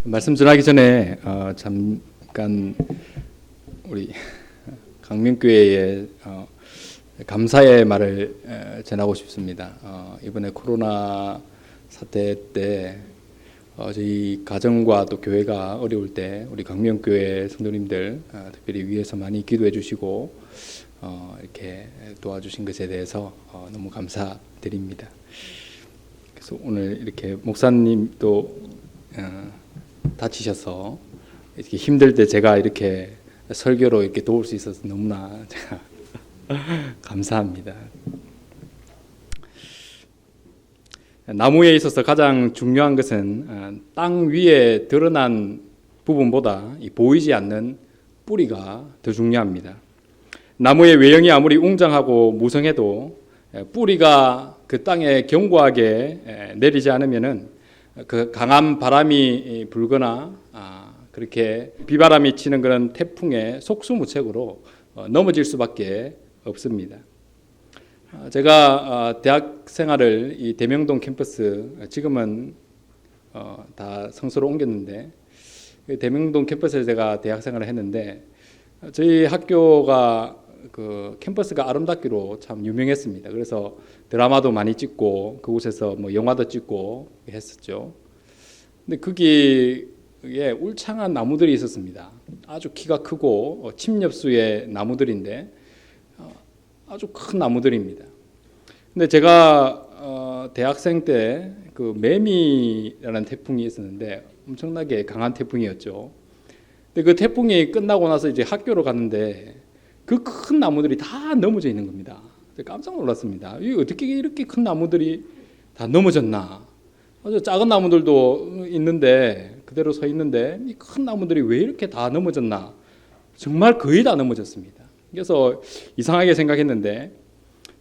말씀 전하기 전에 잠깐 우리 강명교회에 감사의 말을 전하고 싶습니다. 이번에 코로나 사태 때 저희 가정과 또 교회가 어려울 때 우리 강명교회 성도님들 특별히 위에서 많이 기도해 주시고 이렇게 도와주신 것에 대해서 너무 감사드립니다. 그래서 오늘 이렇게 목사님도 다치셔서 이렇게 힘들 때 제가 이렇게 설교로 이렇게 도울 수 있어서 너무나 제가 감사합니다. 나무에 있어서 가장 중요한 것은 땅 위에 드러난 부분보다 보이지 않는 뿌리가 더 중요합니다. 나무의 외형이 아무리 웅장하고 무성해도 뿌리가 그 땅에 견고하게 내리지 않으면은 그 강한 바람이 불거나 그렇게 비바람이 치는 그런 태풍에 속수무책으로 넘어질 수밖에 없습니다. 제가 대학 생활을 이 대명동 캠퍼스, 지금은 다 성소로 옮겼는데 대명동 캠퍼스에 제가 대학 생활을 했는데 저희 학교가 그 캠퍼스가 아름답기로 참 유명했습니다. 그래서 드라마도 많이 찍고 그곳에서 뭐 영화도 찍고 했었죠. 근데 거기에 울창한 나무들이 있었습니다. 아주 키가 크고 침엽수의 나무들인데 아주 큰 나무들입니다. 근데 제가 대학생 때 그 매미라는 태풍이 있었는데 엄청나게 강한 태풍이었죠. 근데 그 태풍이 끝나고 나서 이제 학교로 갔는데 그 큰 나무들이 다 넘어져 있는 겁니다. 깜짝 놀랐습니다. 이 어떻게 이렇게 큰 나무들이 다 넘어졌나? 아주 작은 나무들도 있는데 그대로 서 있는데 이 큰 나무들이 왜 이렇게 다 넘어졌나? 정말 거의 다 넘어졌습니다. 그래서 이상하게 생각했는데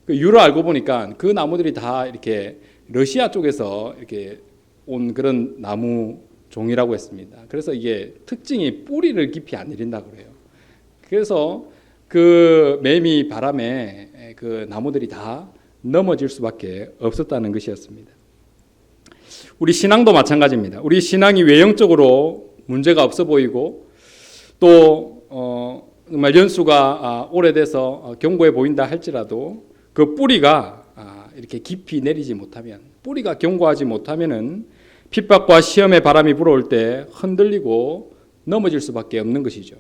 그 이유를 알고 보니까 그 나무들이 다 이렇게 러시아 쪽에서 이렇게 온 그런 나무 종이라고 했습니다. 그래서 이게 특징이 뿌리를 깊이 안 내린다고 그래요. 그래서 그 매미 바람에 그 나무들이 다 넘어질 수밖에 없었다는 것이었습니다. 우리 신앙도 마찬가지입니다. 우리 신앙이 외형적으로 문제가 없어 보이고 또 정말 연수가 오래돼서 견고해 보인다 할지라도 그 뿌리가 이렇게 깊이 내리지 못하면, 뿌리가 견고하지 못하면은 핍박과 시험의 바람이 불어올 때 흔들리고 넘어질 수밖에 없는 것이죠.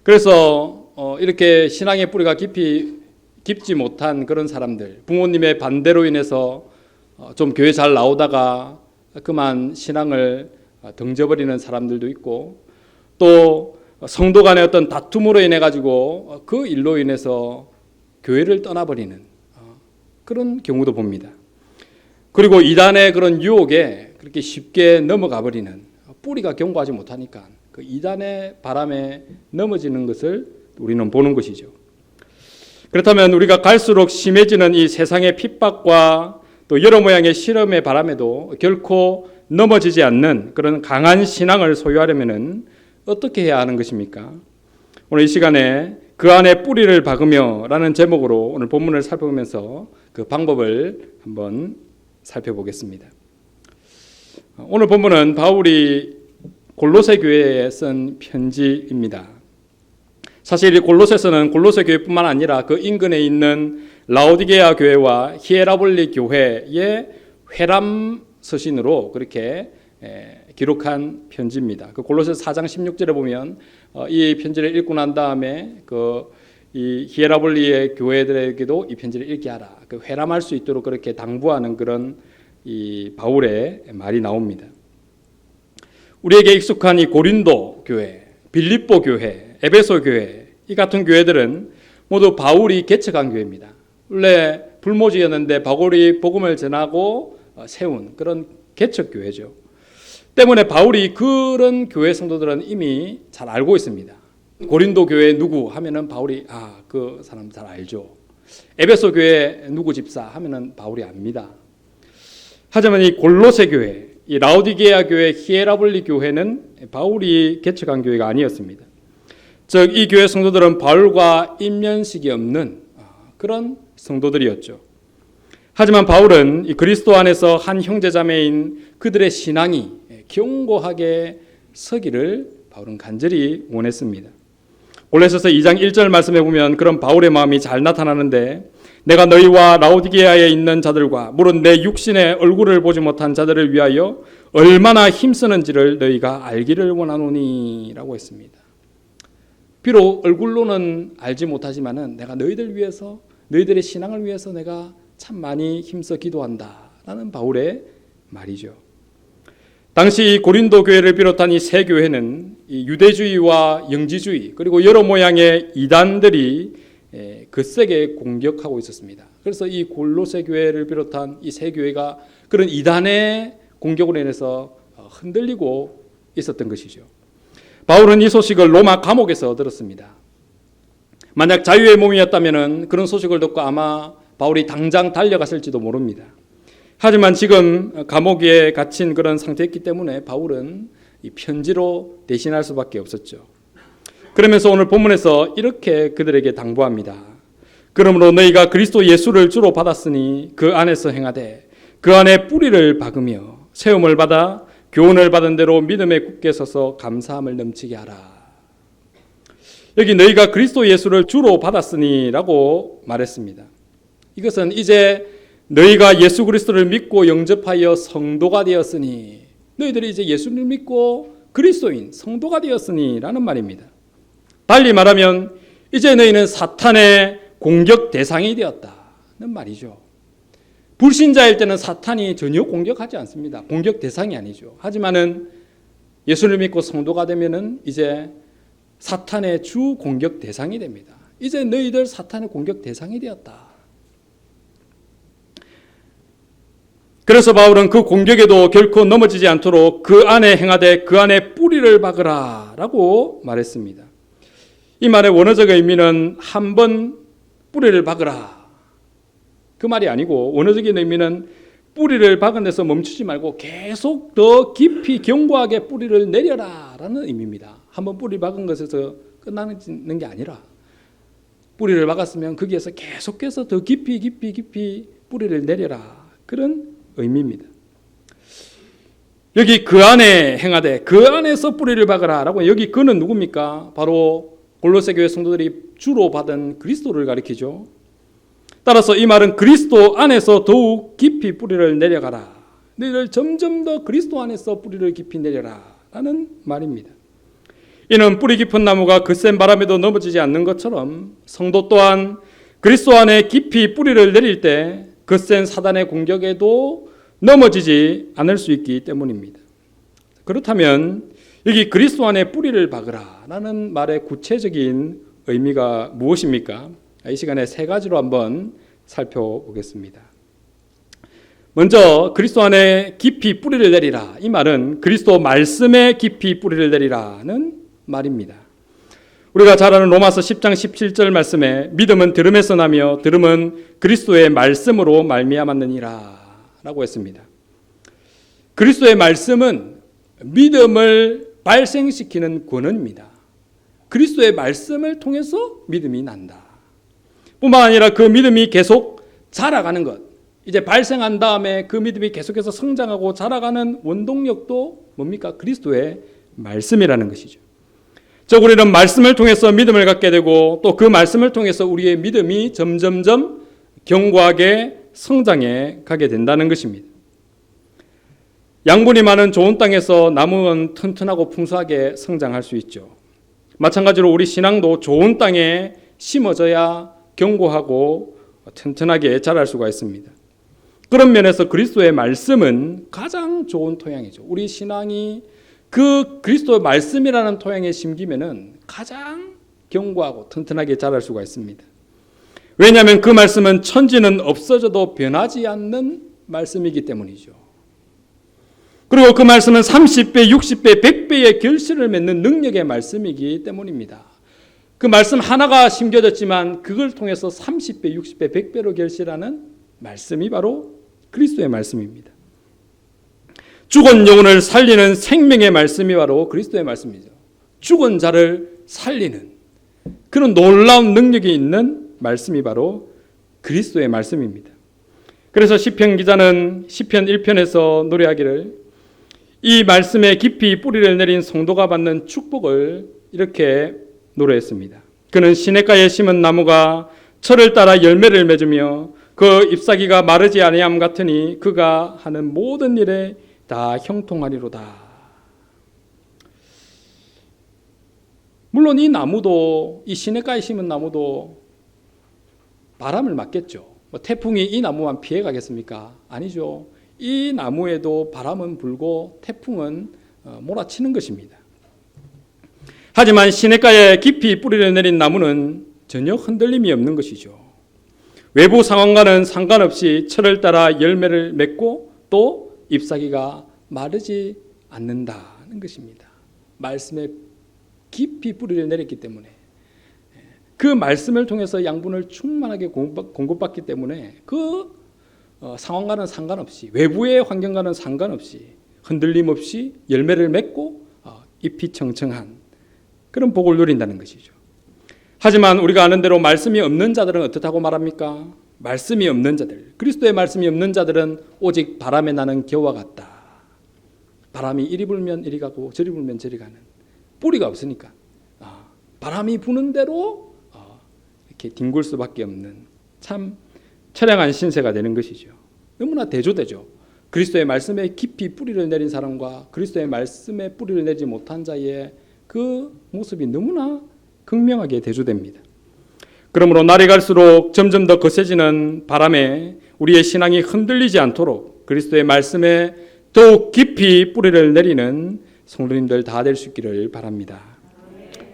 그래서 이렇게 신앙의 뿌리가 깊지 못한 그런 사람들, 부모님의 반대로 인해서 좀 교회 잘 나오다가 그만 신앙을 던져버리는 사람들도 있고, 또 성도 간의 어떤 다툼으로 인해 가지고 그 일로 인해서 교회를 떠나버리는 그런 경우도 봅니다. 그리고 이단의 그런 유혹에 그렇게 쉽게 넘어가 버리는, 뿌리가 견고하지 못하니까 그 이단의 바람에 넘어지는 것을 우리는 보는 것이죠. 그렇다면 우리가 갈수록 심해지는 이 세상의 핍박과 또 여러 모양의 시험의 바람에도 결코 넘어지지 않는 그런 강한 신앙을 소유하려면 어떻게 해야 하는 것입니까? 오늘 이 시간에 그 안에 뿌리를 박으며 라는 제목으로 오늘 본문을 살펴보면서 그 방법을 한번 살펴보겠습니다. 오늘 본문은 바울이 골로새 교회에 쓴 편지입니다. 사실 이 골로새서는 골로새 교회뿐만 아니라 그 인근에 있는 라오디게아 교회와 히에라볼리 교회의 회람 서신으로 그렇게 기록한 편지입니다. 그 골로새서 4장 16절에 보면 이 편지를 읽고 난 다음에 이 히에라볼리의 교회들에게도 이 편지를 읽게 하라, 그 회람할 수 있도록 그렇게 당부하는 그런 이 바울의 말이 나옵니다. 우리에게 익숙한 이 고린도 교회, 빌립보 교회, 에베소 교회, 이 같은 교회들은 모두 바울이 개척한 교회입니다. 원래 불모지였는데 바울이 복음을 전하고 세운 그런 개척 교회죠. 때문에 바울이 그런 교회 성도들은 이미 잘 알고 있습니다. 고린도 교회 누구 하면은 바울이 그 사람 잘 알죠. 에베소 교회 누구 집사 하면은 바울이 압니다. 하지만 이 골로새 교회, 이 라오디게아 교회, 히에라볼리 교회는 바울이 개척한 교회가 아니었습니다. 즉 이 교회 성도들은 바울과 인면식이 없는 그런 성도들이었죠. 하지만 바울은 이 그리스도 안에서 한 형제자매인 그들의 신앙이 견고하게 서기를 바울은 간절히 원했습니다. 골로새서 2장 1절 말씀에 보면 그런 바울의 마음이 잘 나타나는데, 내가 너희와 라오디게아에 있는 자들과 물론 내 육신의 얼굴을 보지 못한 자들을 위하여 얼마나 힘쓰는지를 너희가 알기를 원하노니 라고 했습니다. 비록 얼굴로는 알지 못하지만은 내가 너희들 위해서, 너희들의 신앙을 위해서 내가 참 많이 힘써 기도한다 라는 바울의 말이죠. 당시 고린도 교회를 비롯한 이 세 교회는 이 유대주의와 영지주의 그리고 여러 모양의 이단들이 거세게 공격하고 있었습니다. 그래서 이 골로새 교회를 비롯한 이 세 교회가 그런 이단의 공격으로 인해서 흔들리고 있었던 것이죠. 바울은 이 소식을 로마 감옥에서 들었습니다. 만약 자유의 몸이었다면 그런 소식을 듣고 아마 바울이 당장 달려갔을지도 모릅니다. 하지만 지금 감옥에 갇힌 그런 상태였기 때문에 바울은 이 편지로 대신할 수밖에 없었죠. 그러면서 오늘 본문에서 이렇게 그들에게 당부합니다. 그러므로 너희가 그리스도 예수를 주로 받았으니 그 안에서 행하되 그 안에 뿌리를 박으며 세움을 받아 교훈을 받은 대로 믿음에 굳게 서서 감사함을 넘치게 하라. 여기 너희가 그리스도 예수를 주로 받았으니 라고 말했습니다. 이것은 이제 너희가 예수 그리스도를 믿고 영접하여 성도가 되었으니, 너희들이 이제 예수를 믿고 그리스도인 성도가 되었으니 라는 말입니다. 달리 말하면 이제 너희는 사탄의 공격 대상이 되었다는 말이죠. 불신자일 때는 사탄이 전혀 공격하지 않습니다. 공격 대상이 아니죠. 하지만은 예수를 믿고 성도가 되면은 이제 사탄의 주 공격 대상이 됩니다. 이제 너희들 사탄의 공격 대상이 되었다. 그래서 바울은 그 공격에도 결코 넘어지지 않도록 그 안에 행하되 그 안에 뿌리를 박으라 라고 말했습니다. 이 말의 원어적 의미는 한 번 뿌리를 박으라 그 말이 아니고, 원어적인 의미는 뿌리를 박은 데서 멈추지 말고 계속 더 깊이 견고하게 뿌리를 내려라 라는 의미입니다. 한번 뿌리 박은 것에서 끝나는 게 아니라 뿌리를 박았으면 거기에서 계속해서 더 깊이 뿌리를 내려라, 그런 의미입니다. 여기 그 안에 행하되 그 안에서 뿌리를 박으라 라고, 여기 그는 누굽니까? 바로 골로새 교회 성도들이 주로 받은 그리스도를 가리키죠. 따라서 이 말은 그리스도 안에서 더욱 깊이 뿌리를 내려가라, 너희를 점점 더 그리스도 안에서 뿌리를 깊이 내려라 라는 말입니다. 이는 뿌리 깊은 나무가 거센 바람에도 넘어지지 않는 것처럼 성도 또한 그리스도 안에 깊이 뿌리를 내릴 때 거센 사단의 공격에도 넘어지지 않을 수 있기 때문입니다. 그렇다면 여기 그리스도 안에 뿌리를 박으라 라는 말의 구체적인 의미가 무엇입니까? 이 시간에 세 가지로 한번 살펴보겠습니다. 먼저 그리스도 안에 깊이 뿌리를 내리라, 이 말은 그리스도 말씀에 깊이 뿌리를 내리라는 말입니다. 우리가 잘 아는 로마서 10장 17절 말씀에 믿음은 들음에서 나며 들음은 그리스도의 말씀으로 말미암았느니라 라고 했습니다. 그리스도의 말씀은 믿음을 발생시키는 권한입니다. 그리스도의 말씀을 통해서 믿음이 난다. 뿐만 아니라 그 믿음이 계속 자라가는 것, 이제 발생한 다음에 그 믿음이 계속해서 성장하고 자라가는 원동력도 뭡니까? 그리스도의 말씀이라는 것이죠. 즉 우리는 말씀을 통해서 믿음을 갖게 되고 또 그 말씀을 통해서 우리의 믿음이 점점점 견고하게 성장해 가게 된다는 것입니다. 양분이 많은 좋은 땅에서 나무는 튼튼하고 풍성하게 성장할 수 있죠. 마찬가지로 우리 신앙도 좋은 땅에 심어져야 견고하고 튼튼하게 자랄 수가 있습니다. 그런 면에서 그리스도의 말씀은 가장 좋은 토양이죠. 우리 신앙이 그 그리스도의 말씀이라는 토양에 심기면은 가장 견고하고 튼튼하게 자랄 수가 있습니다. 왜냐하면 그 말씀은 천지는 없어져도 변하지 않는 말씀이기 때문이죠. 그리고 그 말씀은 30배, 60배, 100배의 결실을 맺는 능력의 말씀이기 때문입니다. 그 말씀 하나가 심겨졌지만 그걸 통해서 30배, 60배, 100배로 결실하는 말씀이 바로 그리스도의 말씀입니다. 죽은 영혼을 살리는 생명의 말씀이 바로 그리스도의 말씀이죠. 죽은 자를 살리는 그런 놀라운 능력이 있는 말씀이 바로 그리스도의 말씀입니다. 그래서 시편 기자는 시편 1편에서 노래하기를 이 말씀에 깊이 뿌리를 내린 성도가 받는 축복을 이렇게 노래했습니다. 그는 시냇가에 심은 나무가 철을 따라 열매를 맺으며 그 잎사귀가 마르지 아니함 같으니 그가 하는 모든 일에 다 형통하리로다. 물론 이 나무도, 이 시냇가에 심은 나무도 바람을 맞겠죠. 태풍이 이 나무만 피해 가겠습니까? 아니죠. 이 나무에도 바람은 불고 태풍은 몰아치는 것입니다. 하지만 시냇가에 깊이 뿌리를 내린 나무는 전혀 흔들림이 없는 것이죠. 외부 상황과는 상관없이 철을 따라 열매를 맺고 또 잎사귀가 마르지 않는다는 것입니다. 말씀에 깊이 뿌리를 내렸기 때문에, 그 말씀을 통해서 양분을 충만하게 공급받기 때문에 그 상황과는 상관없이, 외부의 환경과는 상관없이 흔들림 없이 열매를 맺고 잎이 청청한 그런 복을 누린다는 것이죠. 하지만 우리가 아는 대로 말씀이 없는 자들은 어떻다고 말합니까? 말씀이 없는 자들, 그리스도의 말씀이 없는 자들은 오직 바람에 나는 겨와 같다. 바람이 이리 불면 이리 가고 저리 불면 저리 가는, 뿌리가 없으니까 바람이 부는 대로 이렇게 뒹굴 수밖에 없는 참 처량한 신세가 되는 것이죠. 너무나 대조되죠. 그리스도의 말씀에 깊이 뿌리를 내린 사람과 그리스도의 말씀에 뿌리를 내지 못한 자의 그 모습이 너무나 극명하게 대조됩니다. 그러므로 날이 갈수록 점점 더 거세지는 바람에 우리의 신앙이 흔들리지 않도록 그리스도의 말씀에 더욱 깊이 뿌리를 내리는 성도님들 다 될 수 있기를 바랍니다.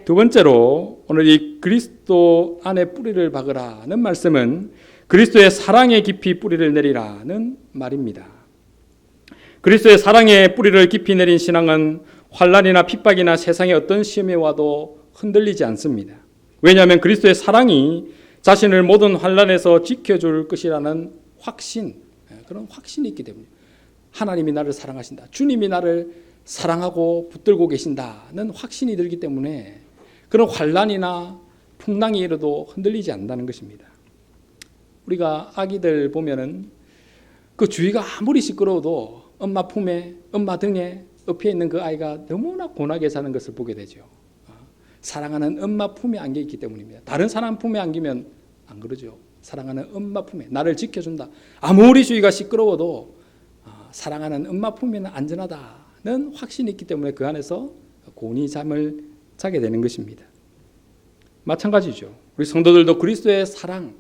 두 번째로 오늘 이 그리스도 안에 뿌리를 박으라는 말씀은 그리스도의 사랑에 깊이 뿌리를 내리라는 말입니다. 그리스도의 사랑에 뿌리를 깊이 내린 신앙은 환난이나 핍박이나 세상의 어떤 시험에 와도 흔들리지 않습니다. 왜냐하면 그리스도의 사랑이 자신을 모든 환난에서 지켜줄 것이라는 확신, 그런 확신이 있기 때문에, 하나님이 나를 사랑하신다, 주님이 나를 사랑하고 붙들고 계신다는 확신이 들기 때문에 그런 환난이나 풍랑이 일어도 흔들리지 않는다는 것입니다. 우리가 아기들 보면은 그 주위가 아무리 시끄러워도 엄마 품에, 엄마 등에 엎여 있는 그 아이가 너무나 고나게 사는 것을 보게 되죠. 사랑하는 엄마 품에 안겨 있기 때문입니다. 다른 사람 품에 안기면 안 그러죠. 사랑하는 엄마 품에 나를 지켜준다. 아무리 주위가 시끄러워도 사랑하는 엄마 품에는 안전하다는 확신이 있기 때문에 그 안에서 곤히 잠을 자게 되는 것입니다. 마찬가지죠. 우리 성도들도 그리스도의 사랑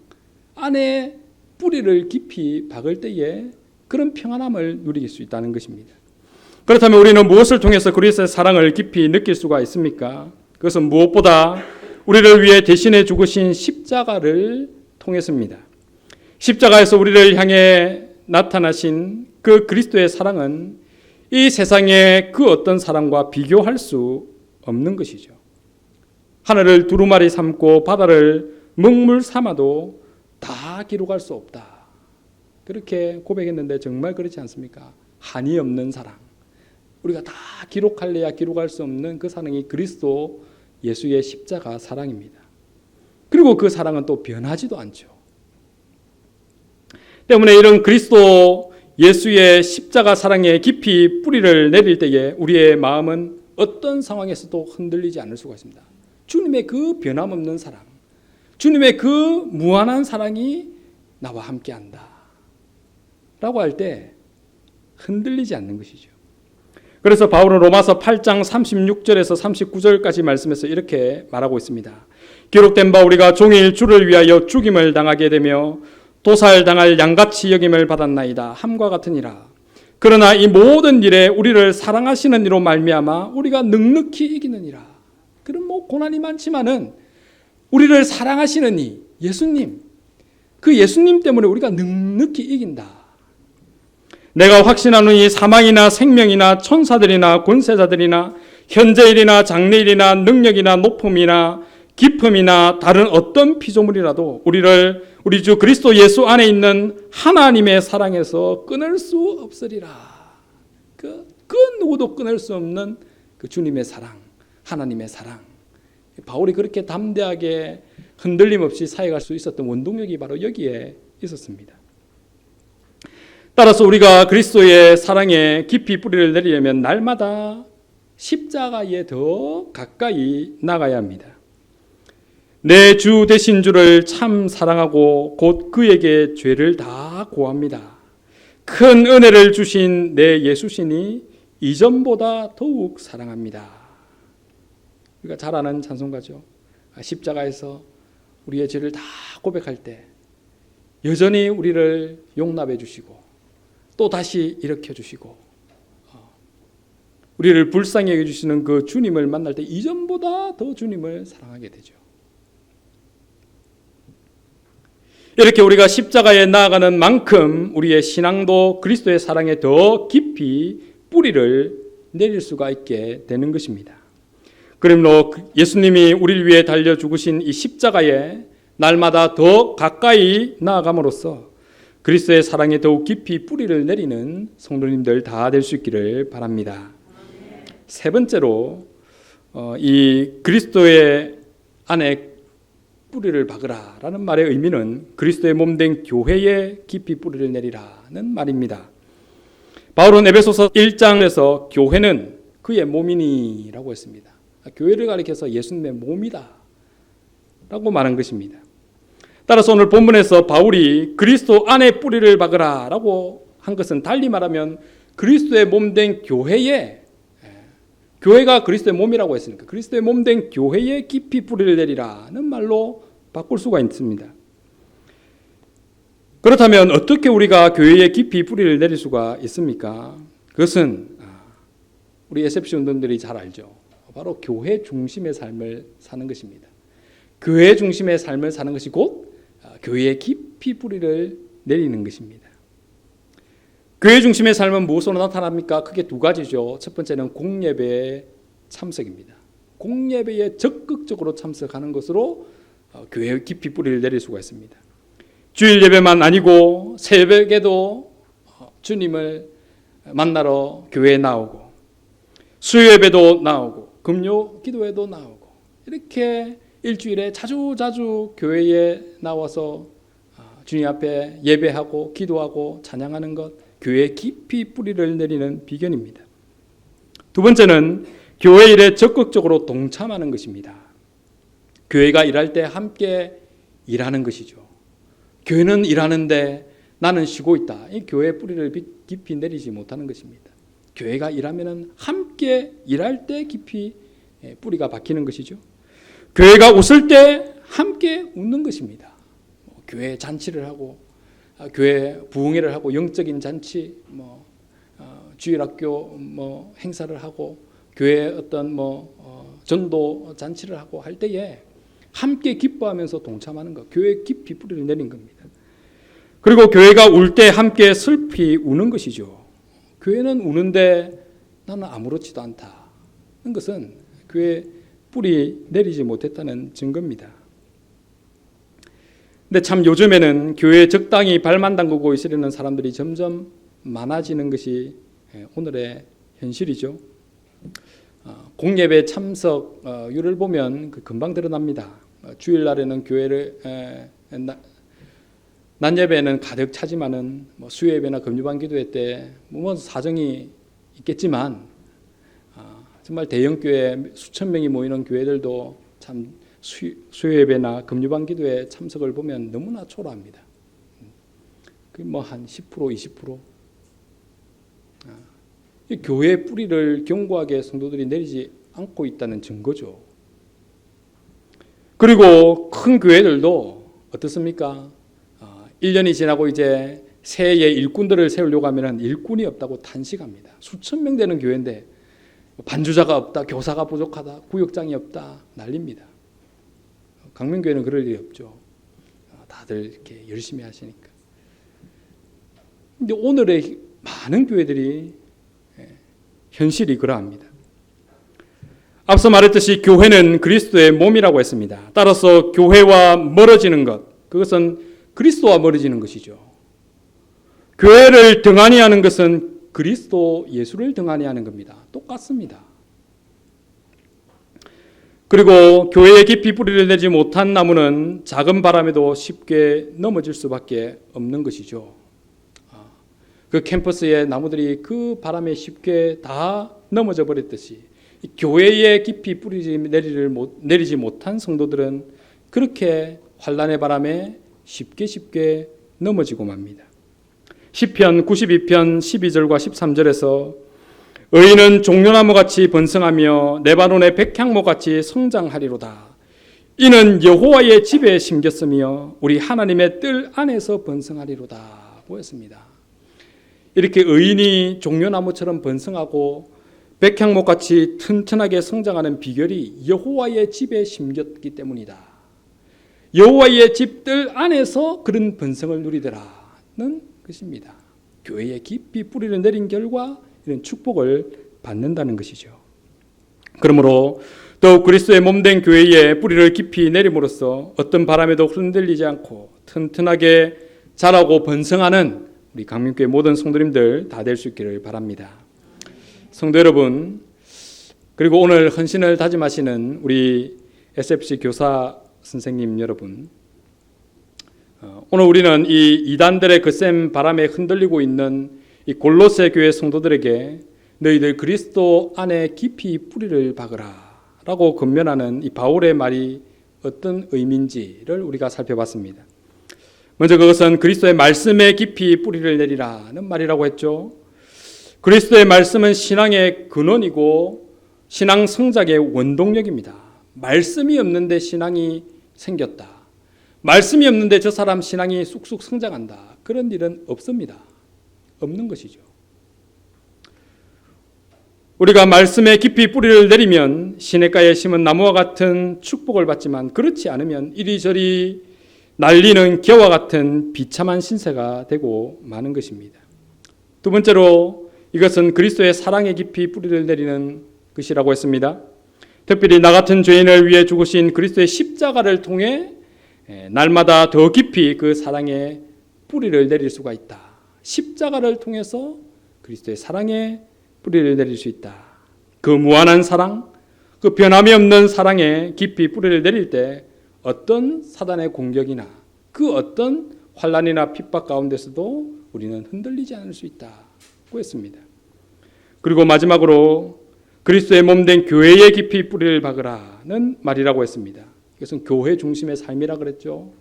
안에 뿌리를 깊이 박을 때에 그런 평안함을 누릴 수 있다는 것입니다. 그렇다면 우리는 무엇을 통해서 그리스도의 사랑을 깊이 느낄 수가 있습니까? 그것은 무엇보다 우리를 위해 대신해 죽으신 십자가를 통해서입니다. 십자가에서 우리를 향해 나타나신 그 그리스도의 사랑은 이 세상의 그 어떤 사랑과 비교할 수 없는 것이죠. 하늘을 두루마리 삼고 바다를 먹물 삼아도 다 기록할 수 없다. 그렇게 고백했는데 정말 그렇지 않습니까? 한이 없는 사랑. 우리가 다 기록할래야 기록할 수 없는 그 사랑이 그리스도 예수의 십자가 사랑입니다. 그리고 그 사랑은 또 변하지도 않죠. 때문에 이런 그리스도 예수의 십자가 사랑에 깊이 뿌리를 내릴 때에 우리의 마음은 어떤 상황에서도 흔들리지 않을 수가 있습니다. 주님의 그 변함없는 사랑, 주님의 그 무한한 사랑이 나와 함께한다 라고 할 때 흔들리지 않는 것이죠. 그래서 바울은 로마서 8장 36절에서 39절까지 말씀에서 이렇게 말하고 있습니다. 기록된 바 우리가 종일 주를 위하여 죽임을 당하게 되며 도살당할 양같이 여김을 받았나이다. 함과 같으니라. 그러나 이 모든 일에 우리를 사랑하시는 이로 말미암아 우리가 넉넉히 이기느니라. 그런 고난이 많지만은 우리를 사랑하시는 이 예수님, 그 예수님 때문에 우리가 넉넉히 이긴다. 내가 확신하노니 사망이나 생명이나 천사들이나 권세자들이나 현재일이나 장래일이나 능력이나 높음이나 깊음이나 다른 어떤 피조물이라도 우리를 우리 주 그리스도 예수 안에 있는 하나님의 사랑에서 끊을 수 없으리라. 그 누구도 끊을 수 없는 그 주님의 사랑, 하나님의 사랑. 바울이 그렇게 담대하게 흔들림 없이 사역할 수 있었던 원동력이 바로 여기에 있었습니다. 따라서 우리가 그리스도의 사랑에 깊이 뿌리를 내리려면 날마다 십자가에 더 가까이 나가야 합니다. 내 주 되신 주를 참 사랑하고 곧 그에게 죄를 다 고합니다. 큰 은혜를 주신 내 예수신이 이전보다 더욱 사랑합니다. 우리가 잘 아는 찬송가죠. 십자가에서 우리의 죄를 다 고백할 때 여전히 우리를 용납해 주시고 또 다시 일으켜 주시고 우리를 불쌍히 여겨주시는 그 주님을 만날 때 이전보다 더 주님을 사랑하게 되죠. 이렇게 우리가 십자가에 나아가는 만큼 우리의 신앙도 그리스도의 사랑에 더 깊이 뿌리를 내릴 수가 있게 되는 것입니다. 그러므로 예수님이 우리를 위해 달려 죽으신 이 십자가에 날마다 더 가까이 나아감으로써 그리스도의 사랑에 더욱 깊이 뿌리를 내리는 성도님들 다 될 수 있기를 바랍니다. 세 번째로 이 그리스도의 안에 뿌리를 박으라라는 말의 의미는 그리스도의 몸된 교회에 깊이 뿌리를 내리라는 말입니다. 바울은 에베소서 1장에서 교회는 그의 몸이니라고 했습니다. 교회를 가리켜서 예수님의 몸이다 라고 말한 것입니다. 따라서 오늘 본문에서 바울이 그리스도 안에 뿌리를 박으라라고 한 것은 달리 말하면 그리스도의 몸된 교회에, 교회가 그리스도의 몸이라고 했으니까 그리스도의 몸된 교회에 깊이 뿌리를 내리라는 말로 바꿀 수가 있습니다. 그렇다면 어떻게 우리가 교회에 깊이 뿌리를 내릴 수가 있습니까? 그것은 우리 SFC 운동들이 잘 알죠. 바로 교회 중심의 삶을 사는 것입니다. 교회 중심의 삶을 사는 것이 곧 교회에 깊이 뿌리를 내리는 것입니다. 교회 중심의 삶은 무엇으로 나타납니까? 크게 두 가지죠. 첫 번째는 공예배의 참석입니다. 공예배에 적극적으로 참석하는 것으로 교회에 깊이 뿌리를 내릴 수가 있습니다. 주일 예배만 아니고 새벽에도 주님을 만나러 교회에 나오고 수요 예배도 나오고 금요 기도회도 나오고 이렇게 일주일에 자주 교회에 나와서 주님 앞에 예배하고 기도하고 찬양하는 것, 교회에 깊이 뿌리를 내리는 비결입니다. 두 번째는 교회 일에 적극적으로 동참하는 것입니다. 교회가 일할 때 함께 일하는 것이죠. 교회는 일하는데 나는 쉬고 있다. 이 교회의 뿌리를 깊이 내리지 못하는 것입니다. 교회가 일하면 함께 일할 때 깊이 뿌리가 박히는 것이죠. 교회가 웃을 때 함께 웃는 것입니다. 교회 잔치를 하고 교회 부흥회를 하고 영적인 잔치, 주일학교 행사를 하고 교회 어떤 전도 잔치를 하고 할 때에 함께 기뻐하면서 동참하는 것, 교회에 깊이 뿌리를 내린 겁니다. 그리고 교회가 울 때 함께 슬피 우는 것이죠. 교회는 우는데 나는 아무렇지도 않다는 것은 교회에 뿌리 내리지 못했다는 증거입니다. 근데 참 요즘에는 교회에 적당히 발만 담그고 있으려는 사람들이 점점 많아지는 것이 오늘의 현실이죠. 공예배 참석률을 보면 금방 드러납니다. 주일날에는 교회를 낮 예배는 가득 차지만은 수요 예배나 금요반 기도회 때 사정이 있겠지만 정말 대형 교회 수천 명이 모이는 교회들도 참 수요 예배나 금요반 기도회 참석을 보면 너무나 초라합니다. 한 10%, 20%. 교회의 뿌리를 견고하게 성도들이 내리지 않고 있다는 증거죠. 그리고 큰 교회들도 어떻습니까? 1년이 지나고 이제 새해에 일꾼들을 세우려고 하면 일꾼이 없다고 탄식합니다. 수천 명 되는 교회인데 반주자가 없다, 교사가 부족하다, 구역장이 없다 난립니다. 강명교회는 그럴 일이 없죠. 다들 이렇게 열심히 하시니까. 근데 오늘의 많은 교회들이 현실이 그러합니다. 앞서 말했듯이 교회는 그리스도의 몸이라고 했습니다. 따라서 교회와 멀어지는 것, 그것은 그리스도와 멀어지는 것이죠. 교회를 등한히 하는 것은 그리스도 예수를 등한히 하는 겁니다. 똑같습니다. 그리고 교회에 깊이 뿌리를 내지 못한 나무는 작은 바람에도 쉽게 넘어질 수밖에 없는 것이죠. 그 캠퍼스의 나무들이 그 바람에 쉽게 다 넘어져 버렸듯이 교회에 깊이 내리지 못한 성도들은 그렇게 환난의 바람에 쉽게 넘어지고 맙니다. 시편 92편 12절과 13절에서 의인은 종려나무같이 번성하며 레바논의 백향목같이 성장하리로다. 이는 여호와의 집에 심겼으며 우리 하나님의 뜰 안에서 번성하리로다 보였습니다. 이렇게 의인이 종려나무처럼 번성하고 백향목같이 튼튼하게 성장하는 비결이 여호와의 집에 심겼기 때문이다. 여호와의 집 뜰 안에서 그런 번성을 누리더라는 것입니다. 교회에 깊이 뿌리를 내린 결과 이런 축복을 받는다는 것이죠. 그러므로 더욱 그리스도의 몸된 교회에 뿌리를 깊이 내림으로써 어떤 바람에도 흔들리지 않고 튼튼하게 자라고 번성하는 우리 강민교회 모든 성도님들 다 될 수 있기를 바랍니다. 성도 여러분, 그리고 오늘 헌신을 다짐하시는 우리 SFC 교사 선생님 여러분, 오늘 우리는 이 이단들의 거센 바람에 흔들리고 있는 이 골로새 교회 성도들에게 너희들 그리스도 안에 깊이 뿌리를 박으라 라고 권면하는 이 바울의 말이 어떤 의미인지를 우리가 살펴봤습니다. 먼저 그것은 그리스도의 말씀에 깊이 뿌리를 내리라는 말이라고 했죠. 그리스도의 말씀은 신앙의 근원이고 신앙 성장의 원동력입니다. 말씀이 없는데 신앙이 생겼다. 말씀이 없는데 저 사람 신앙이 쑥쑥 성장한다. 그런 일은 없습니다. 없는 것이죠. 우리가 말씀에 깊이 뿌리를 내리면 시냇가에 심은 나무와 같은 축복을 받지만 그렇지 않으면 이리저리 날리는 겨와 같은 비참한 신세가 되고 마는 것입니다. 두 번째로 이것은 그리스도의 사랑에 깊이 뿌리를 내리는 것이라고 했습니다. 특별히 나 같은 죄인을 위해 죽으신 그리스도의 십자가를 통해 날마다 더 깊이 그 사랑에 뿌리를 내릴 수가 있다. 십자가를 통해서 그리스도의 사랑에 뿌리를 내릴 수 있다. 그 무한한 사랑, 그 변함이 없는 사랑에 깊이 뿌리를 내릴 때 어떤 사단의 공격이나 그 어떤 환난이나 핍박 가운데서도 우리는 흔들리지 않을 수 있다고 했습니다. 그리고 마지막으로 그리스도의 몸된 교회에 깊이 뿌리를 박으라는 말이라고 했습니다. 이것은 교회 중심의 삶이라 그랬죠.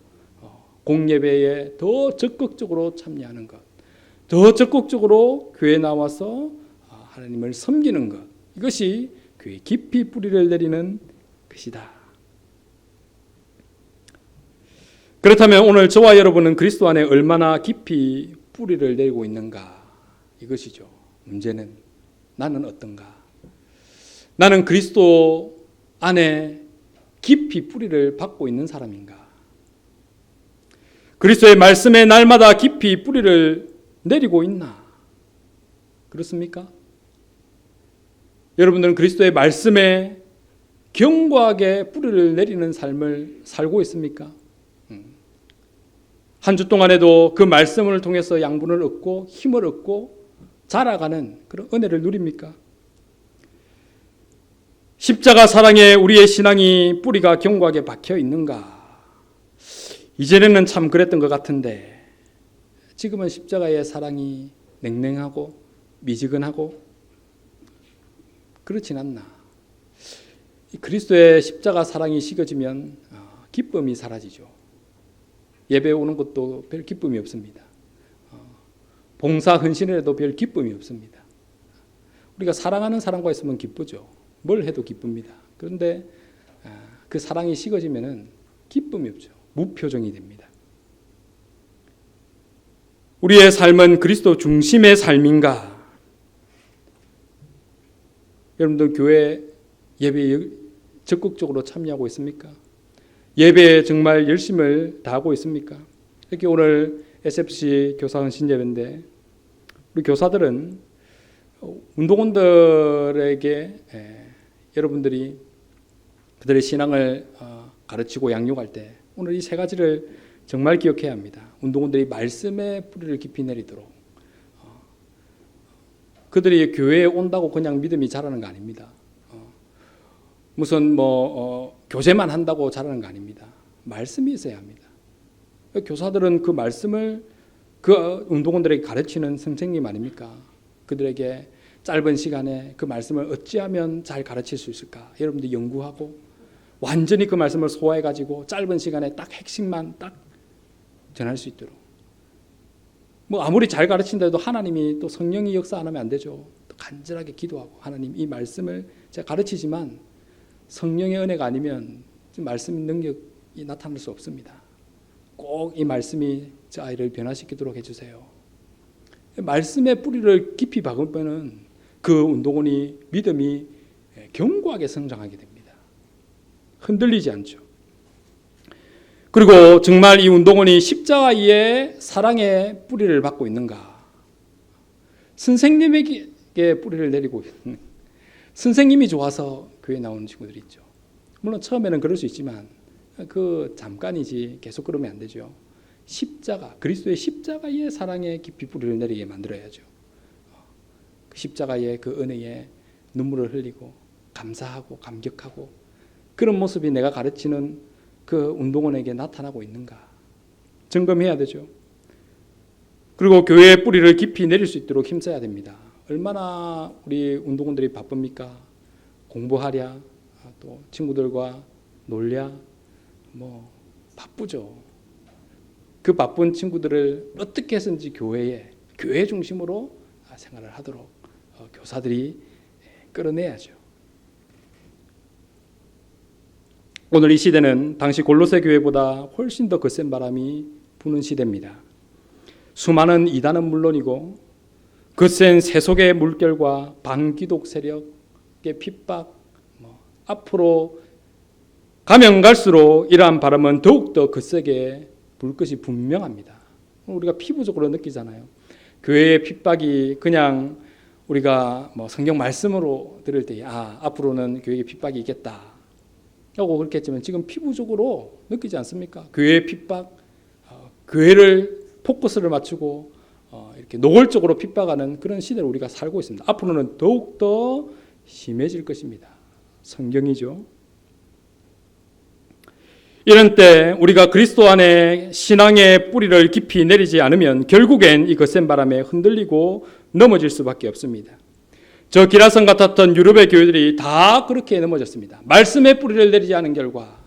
공예배에 더 적극적으로 참여하는 것, 더 적극적으로 교회에 나와서 하나님을 섬기는 것, 이것이 교회에 깊이 뿌리를 내리는 것이다. 그렇다면 오늘 저와 여러분은 그리스도 안에 얼마나 깊이 뿌리를 내리고 있는가? 이것이죠. 문제는 나는 어떤가? 나는 그리스도 안에 깊이 뿌리를 박고 있는 사람인가? 그리스도의 말씀에 날마다 깊이 뿌리를 내리고 있나? 그렇습니까? 여러분들은 그리스도의 말씀에 견고하게 뿌리를 내리는 삶을 살고 있습니까? 한 주 동안에도 그 말씀을 통해서 양분을 얻고 힘을 얻고 자라가는 그런 은혜를 누립니까? 십자가 사랑에 우리의 신앙이 뿌리가 견고하게 박혀 있는가? 이전에는 참 그랬던 것 같은데 지금은 십자가의 사랑이 냉랭하고 미지근하고 그렇진 않나? 그리스도의 십자가 사랑이 식어지면 기쁨이 사라지죠. 예배 오는 것도 별 기쁨이 없습니다. 봉사 헌신을 해도 별 기쁨이 없습니다. 우리가 사랑하는 사람과 있으면 기쁘죠. 뭘 해도 기쁩니다. 그런데 그 사랑이 식어지면 기쁨이 없죠. 무표정이 됩니다. 우리의 삶은 그리스도 중심의 삶인가? 여러분들 교회 예배에 적극적으로 참여하고 있습니까? 예배에 정말 열심을 다하고 있습니까? 이렇게 오늘 SFC 교사 헌신 예배인데 우리 교사들은 운동원들에게 여러분들이 그들의 신앙을 가르치고 양육할 때 오늘 이 세 가지를 정말 기억해야 합니다. 운동원들이 말씀에 뿌리를 깊이 내리도록 그들이 교회에 온다고 그냥 믿음이 자라는 거 아닙니다. 무슨 교제만 한다고 자라는 거 아닙니다. 말씀이 있어야 합니다. 교사들은 그 말씀을 그 운동원들에게 가르치는 선생님 아닙니까? 그들에게 짧은 시간에 그 말씀을 어찌하면 잘 가르칠 수 있을까? 여러분들 연구하고 완전히 그 말씀을 소화해가지고 짧은 시간에 딱 핵심만 딱 전할 수 있도록. 뭐 아무리 잘 가르친다도 하나님이 또 성령이 역사 안 하면 안 되죠. 또 간절하게 기도하고 하나님 이 말씀을 제가 가르치지만 성령의 은혜가 아니면 말씀 능력이 나타날 수 없습니다. 꼭 이 말씀이 저 아이를 변화시키도록 해주세요. 말씀의 뿌리를 깊이 박으면 그 운동원이 믿음이 견고하게 성장하게 됩니다. 흔들리지 않죠. 그리고 정말 이 운동원이 십자가의 사랑의 뿌리를 받고 있는가? 선생님에게 뿌리를 내리고 있는, 선생님이 좋아서 교회에 나오는 친구들이 있죠. 물론 처음에는 그럴 수 있지만 그 잠깐이지 계속 그러면 안 되죠. 십자가, 그리스도의 십자가의 사랑에 깊이 뿌리를 내리게 만들어야죠. 그 십자가의 그 은혜에 눈물을 흘리고 감사하고 감격하고 그런 모습이 내가 가르치는 그 운동원에게 나타나고 있는가 점검해야 되죠. 그리고 교회의 뿌리를 깊이 내릴 수 있도록 힘써야 됩니다. 얼마나 우리 운동원들이 바쁩니까? 공부하랴, 또 친구들과 놀랴, 뭐 바쁘죠. 그 바쁜 친구들을 어떻게 해서든지 교회 중심으로 생활을 하도록 교사들이 끌어내야죠. 오늘 이 시대는 당시 골로새 교회보다 훨씬 더 거센 바람이 부는 시대입니다. 수많은 이단은 물론이고 거센 세속의 물결과 반기독 세력의 핍박, 앞으로 가면 갈수록 이러한 바람은 더욱더 거세게 불 것이 분명합니다. 우리가 피부적으로 느끼잖아요. 교회의 핍박이 그냥 우리가 성경 말씀으로 들을 때 앞으로는 교회에 핍박이 있겠다 하고 그렇게 했지만 지금 피부적으로 느끼지 않습니까? 교회의 핍박, 교회를 포커스를 맞추고 이렇게 노골적으로 핍박하는 그런 시대를 우리가 살고 있습니다. 앞으로는 더욱더 심해질 것입니다. 성경이죠. 이런 때 우리가 그리스도 안에 신앙의 뿌리를 깊이 내리지 않으면 결국엔 이 거센 바람에 흔들리고 넘어질 수밖에 없습니다. 저 기라성 같았던 유럽의 교회들이 다 그렇게 넘어졌습니다. 말씀의 뿌리를 내리지 않은 결과,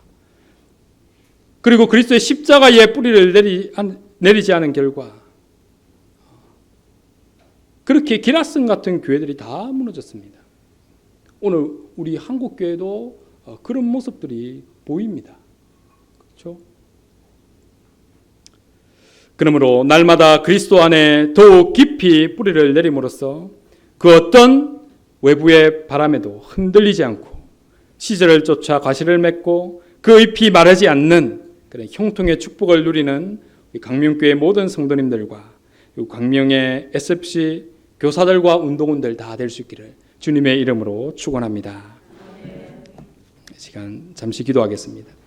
그리고 그리스도의 십자가의 뿌리를 내리지 않은 결과, 그렇게 기라성 같은 교회들이 다 무너졌습니다. 오늘 우리 한국 교회도 그런 모습들이 보입니다. 그렇죠? 그러므로 날마다 그리스도 안에 더욱 깊이 뿌리를 내림으로써 그 어떤 외부의 바람에도 흔들리지 않고 시절을 쫓아 과실을 맺고 그 잎이 마르지 않는 그런 형통의 축복을 누리는 광명교회 모든 성도님들과 광명의 SFC 교사들과 운동원들 다 될 수 있기를 주님의 이름으로 축원합니다. 시간 잠시 기도하겠습니다.